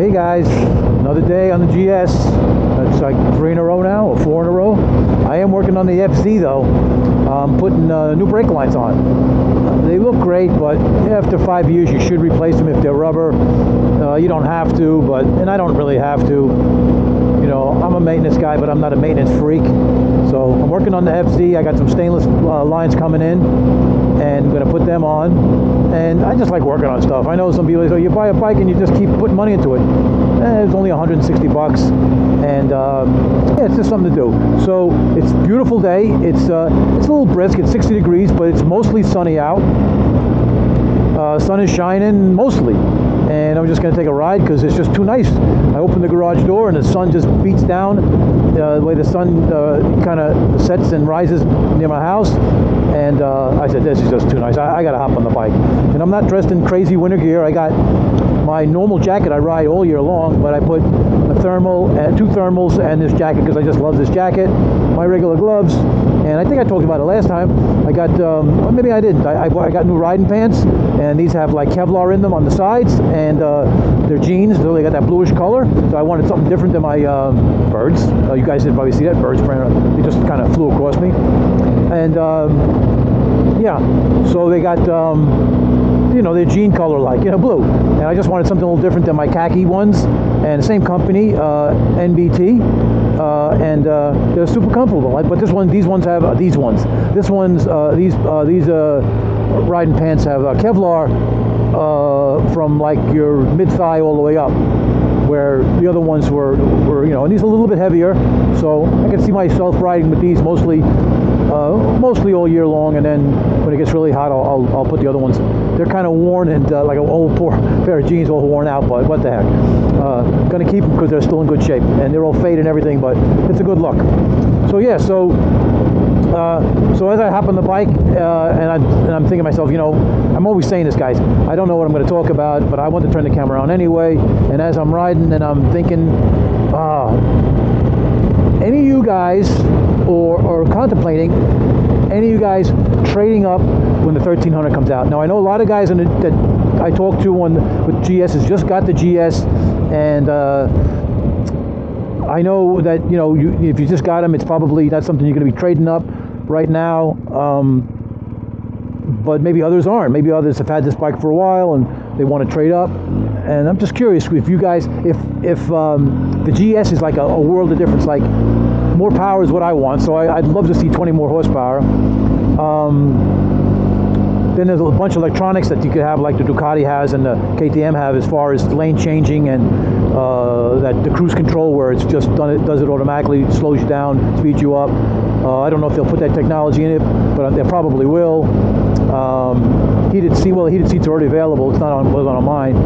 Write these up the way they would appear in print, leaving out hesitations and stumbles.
Hey guys, another day on the GS. That's like 3 in a row now, or 4 in a row. I am working on the FZ though. I'm putting new brake lines on. They look great, but after 5 years you should replace them if they're rubber. You don't have to, and I don't really have to. You know, I'm a maintenance guy, but I'm not a maintenance freak. So I'm working on the FZ. I got some stainless lines coming in, and I'm going to put them on. And I just like working on stuff. I know some people say, you buy a bike and you just keep putting money into it. It's only 160 bucks, and yeah, it's just something to do. So it's a beautiful day. It's a little brisk. It's 60 degrees, but it's mostly sunny out. Sun is shining mostly, and I'm just going to take a ride because it's just too nice. I open the garage door and the sun just beats down the way the sun kind of sets and rises near my house, and I said, this is just too nice. I got to hop on the bike. And I'm not dressed in crazy winter gear. I got my normal jacket I ride all year long, but I put a thermal and 2 thermals and this jacket because I just love this jacket, my regular gloves, and I think I told you about it last time. I got, well, maybe I didn't. I got new riding pants, and these have like Kevlar in them on the sides, and they're jeans, so they got that bluish color. So I wanted something different than my birds. You guys didn't probably see that. Birds, they just kind of flew across me. And yeah, so they got, you know, they're jean color like, you know, blue. And I just wanted something a little different than my khaki ones. And the same company, NBT, and they're super comfortable. But these ones have these ones. These riding pants have Kevlar from like your mid-thigh all the way up, where the other ones were, you know, and these are a little bit heavier. So I can see myself riding with these mostly all year long, and then when it gets really hot, I'll put the other ones. They're kind of worn and like an old poor pair of jeans, all worn out, but what the heck. Gonna keep them because they're still in good shape, and they're all faded and everything, but it's a good look. So yeah, so as I hop on the bike, and I'm thinking to myself, you know, I'm always saying this, guys, I don't know what I'm going to talk about, but I want to turn the camera on anyway. And as I'm riding, and I'm thinking, any of you guys, or contemplating, any of you guys trading up when the 1300 comes out? Now, I know a lot of guys that I talk to with GSs just got the GS, and I know that, you know, if you just got them, it's probably not something you're going to be trading up right now, but maybe others aren't. Maybe others have had this bike for a while and they want to trade up. And I'm just curious if you guys, if the GS is like a world of difference, like more power is what I want, so I'd love to see 20 more horsepower. Then there's a bunch of electronics that you could have, like the Ducati has and the KTM have, as far as lane changing and that the cruise control, where it's just does it automatically, slows you down, speeds you up. I don't know if they'll put that technology in it, but they probably will. Heated seats are already available. It's not on, wasn't on mine.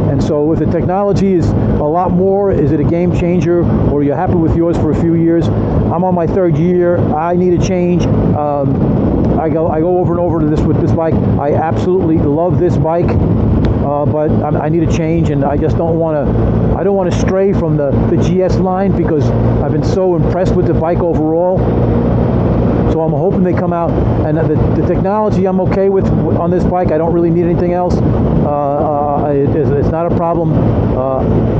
And so if the technology is a lot more, is it a game changer, or are you happy with yours for a few years? I'm on my 3rd year. I need a change. I go over and over to this with this bike. I absolutely love this bike, but I need a change, and I just don't want to. I don't want to stray from the GS line because I've been so impressed with the bike overall. So I'm hoping they come out, and the technology I'm okay with on this bike. I don't really need anything else. It's not a problem.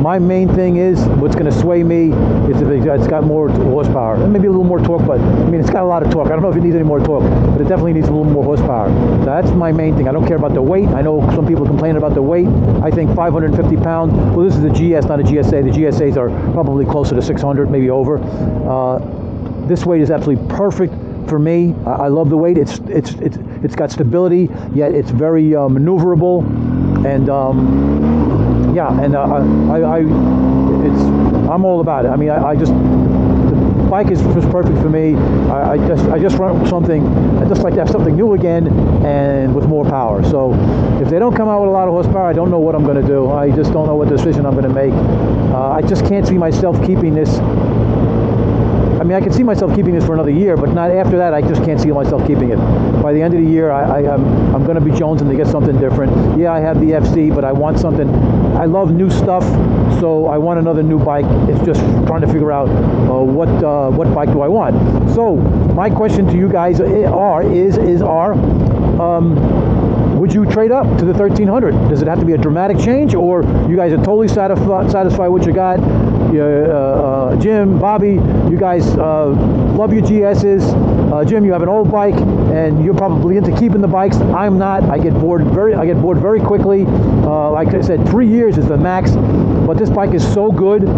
My main thing is, what's going to sway me is if it's got more horsepower, and maybe a little more torque, but I mean, it's got a lot of torque. I don't know if it needs any more torque, but it definitely needs a little more horsepower. So that's my main thing. I don't care about the weight. I know some people complain about the weight. I think 550 pounds, well, this is a GS, not a GSA. The GSAs are probably closer to 600, maybe over. This weight is absolutely perfect for me. I love the weight. It's got stability, yet it's very maneuverable, and yeah, and I'm all about it. I mean, the bike is just perfect for me. I just want something. I just like to have something new again and with more power. So if they don't come out with a lot of horsepower, I don't know what I'm going to do. I just don't know what decision I'm going to make. I just can't see myself keeping this. I mean, I can see myself keeping this for another year, but not after that. I just can't see myself keeping it. By the end of the year, I'm going to be jonesing to get something different. Yeah, I have the FC, but I want something. I love new stuff, so I want another new bike. It's just trying to figure out what bike do I want. So my question to you guys would you trade up to the 1300? Does it have to be a dramatic change, or you guys are totally satisfied with what you got? Jim, Bobby, you guys love your GSs. Jim, you have an old bike, and you're probably into keeping the bikes. I'm not. I get bored very quickly. Like I said, 3 years is the max, but this bike is so good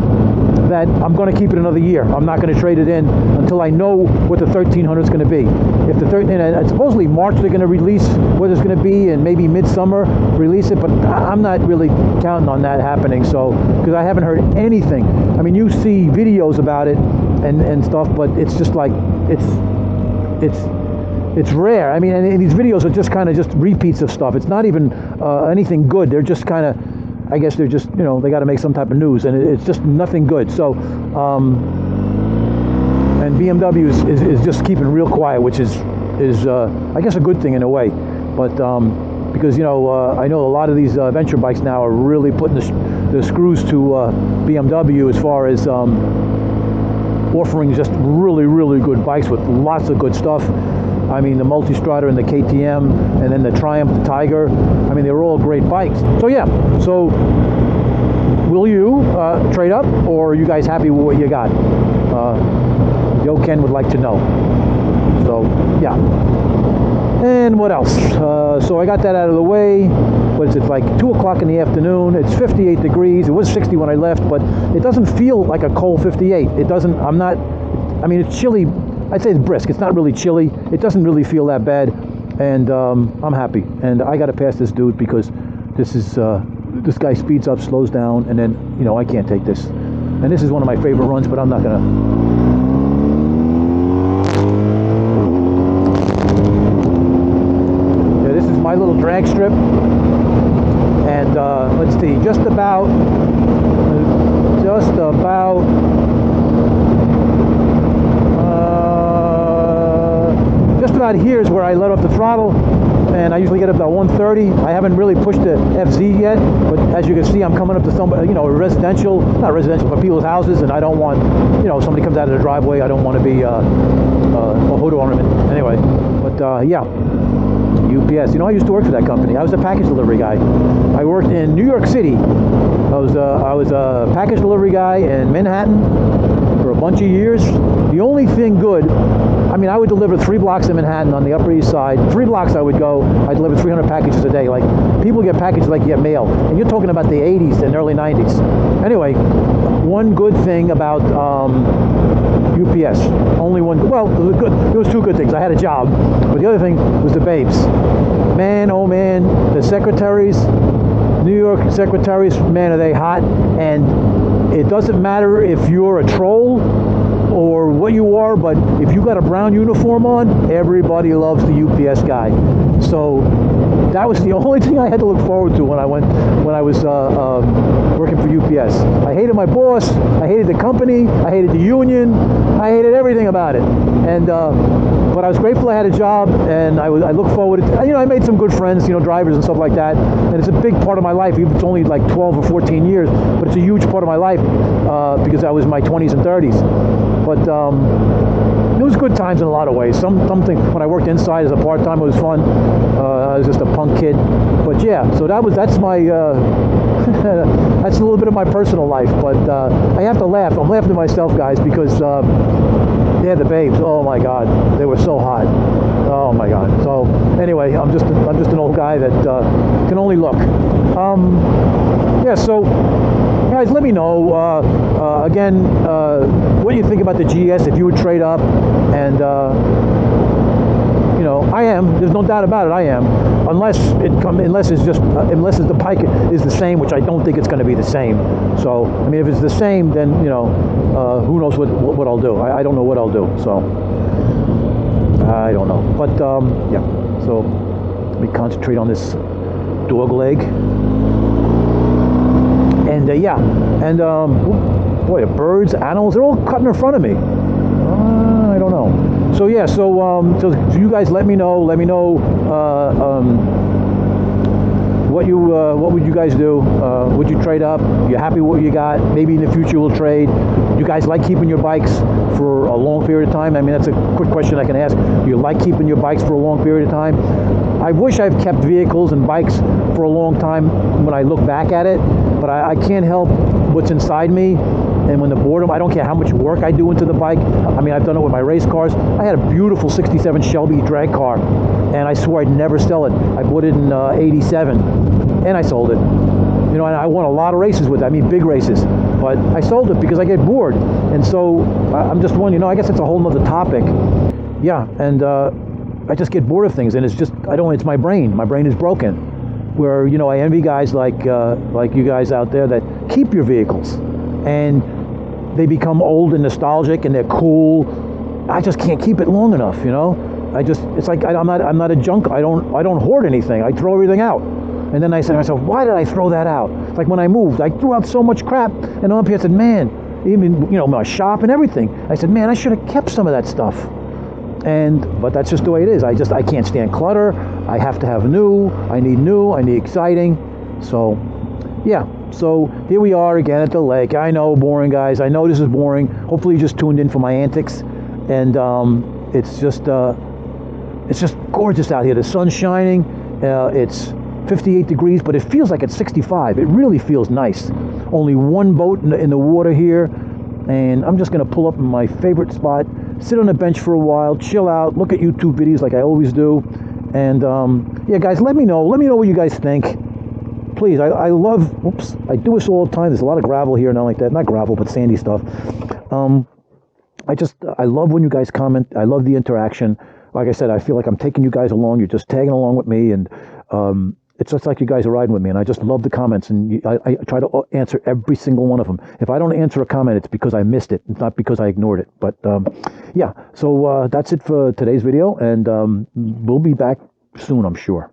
that I'm going to keep it another year. I'm not going to trade it in until I know what the 1300 is going to be. If the and supposedly March they're going to release what it's going to be, and maybe midsummer release it, but I'm not really counting on that happening. So because I haven't heard anything. I mean, you see videos about it and stuff, but it's just like it's rare. I mean, and these videos are just kind of just repeats of stuff. It's not even anything good. They're just kind of, I guess they're just, they got to make some type of news, and it's just nothing good. So, and BMW is just keeping real quiet, which is I guess a good thing in a way. But because I know a lot of these venture bikes now are really putting the screws to BMW as far as offering just really good bikes with lots of good stuff. I mean, the Multistrada and the KTM, and then the Triumph, the Tiger. I mean, they're all great bikes. So yeah, will you trade up, or are you guys happy with what you got? Yo Ken would like to know. So yeah. And what else? So I got that out of the way. What is it, like 2 o'clock in the afternoon? It's 58 degrees. It was 60 when I left, but it doesn't feel like a cold 58. It doesn't, I mean, it's chilly. I'd say it's brisk. It's not really chilly. It doesn't really feel that bad. And I'm happy. And I got to pass this dude because this guy speeds up, slows down, and then, I can't take this. And this is one of my favorite runs, but I'm not going to. My little drag strip, and let's see, just about here is where I let off the throttle, and I usually get up to 130. I haven't really pushed the FZ yet, but as you can see, I'm coming up to some, not residential, but people's houses, and I don't want, somebody comes out of the driveway, I don't want to be a hood ornament. Anyway, but yeah. UPS. I used to work for that company. I was a package delivery guy. I worked in New York City. I was a package delivery guy in Manhattan for a bunch of years. The only thing good, I mean, I would deliver 3 blocks in Manhattan on the Upper East Side. 3 blocks I would go. I delivered 300 packages a day. Like, people get packages like you get mail. And you're talking about the 80s and early 90s. Anyway, one good thing about UPS. Only one. Well, there was 2 good things. I had a job, but the other thing was the babes. Man, oh man, the secretaries, New York secretaries, man, are they hot? And it doesn't matter if you're a troll or what you are, but if you got a brown uniform on, everybody loves the UPS guy. So that was the only thing I had to look forward to when I was working for UPS. I hated my boss, I hated the company, I hated the union, I hated everything about it. And but I was grateful I had a job, and I look forward to, I made some good friends, drivers and stuff like that. And it's a big part of my life. Even if it's only like 12 or 14 years, but it's a huge part of my life because I was in my 20s and 30s. But it was good times in a lot of ways. Something when I worked inside as a part-time, it was fun. I was just a punk kid. But yeah, so that's my that's a little bit of my personal life. But I have to laugh. I'm laughing to myself, guys, because yeah, the babes. Oh my God, they were so hot. Oh my God. So anyway, I'm just an old guy that can only look. Yeah. So guys, let me know again what you think about the GS. If you would trade up, and I am. There's no doubt about it. I am. Unless the bike is the same, which I don't think it's going to be the same. So I mean, if it's the same, then who knows what I'll do. I don't know what I'll do. So I don't know. But yeah. So let me concentrate on this dog leg. And yeah, and boy, the birds, animals, they're all cutting in front of me. I don't know. So yeah, so you guys let me know what would you guys do? Would you trade up? You happy with what you got? Maybe in the future you'll trade. You guys like keeping your bikes for a long period of time? I mean, that's a quick question I can ask. Do you like keeping your bikes for a long period of time? I wish I've kept vehicles and bikes for a long time when I look back at it, but I can't help what's inside me. And when the boredom, I don't care how much work I do into the bike. I mean, I've done it with my race cars. I had a beautiful 67 Shelby drag car, and I swore I'd never sell it. I bought it in 87, and I sold it. You know, and I won a lot of races with it. I mean, big races. But I sold it because I get bored. And so I'm just one, you know, I guess it's a whole nother topic. Yeah, and I just get bored of things, and it's just, it's my brain. My brain is broken. Where, you know, I envy guys like you guys out there that keep your vehicles, and they become old and nostalgic, and they're cool. I just can't keep it long enough, you know. It's like I'm not a junk. I don't hoard anything. I throw everything out. And then I said to myself, why did I throw that out? Like when I moved, I threw out so much crap. And up here I said, man, even, you know, my shop and everything. I said, man, I should have kept some of that stuff. But that's just the way it is. I can't stand clutter. I have to have new. I need exciting. So, yeah. So here we are again at the lake. I know, boring, guys. I know this is boring. Hopefully you just tuned in for my antics. And it's just gorgeous out here. The sun's shining. It's 58 degrees, but it feels like it's 65. It really feels nice. Only one boat in the water here, and I'm just going to pull up in my favorite spot, sit on the bench for a while, chill out, look at YouTube videos like I always do. And yeah, guys, let me know what you guys think. Please, I love, I do this all the time. There's a lot of gravel here, not like that, not gravel, but sandy stuff. I love when you guys comment. I love the interaction. Like I said, I feel like I'm taking you guys along. You're just tagging along with me, and it's just like you guys are riding with me, and I just love the comments, and I try to answer every single one of them. If I don't answer a comment, it's because I missed it. It's not because I ignored it. But yeah, so that's it for today's video, and we'll be back soon, I'm sure.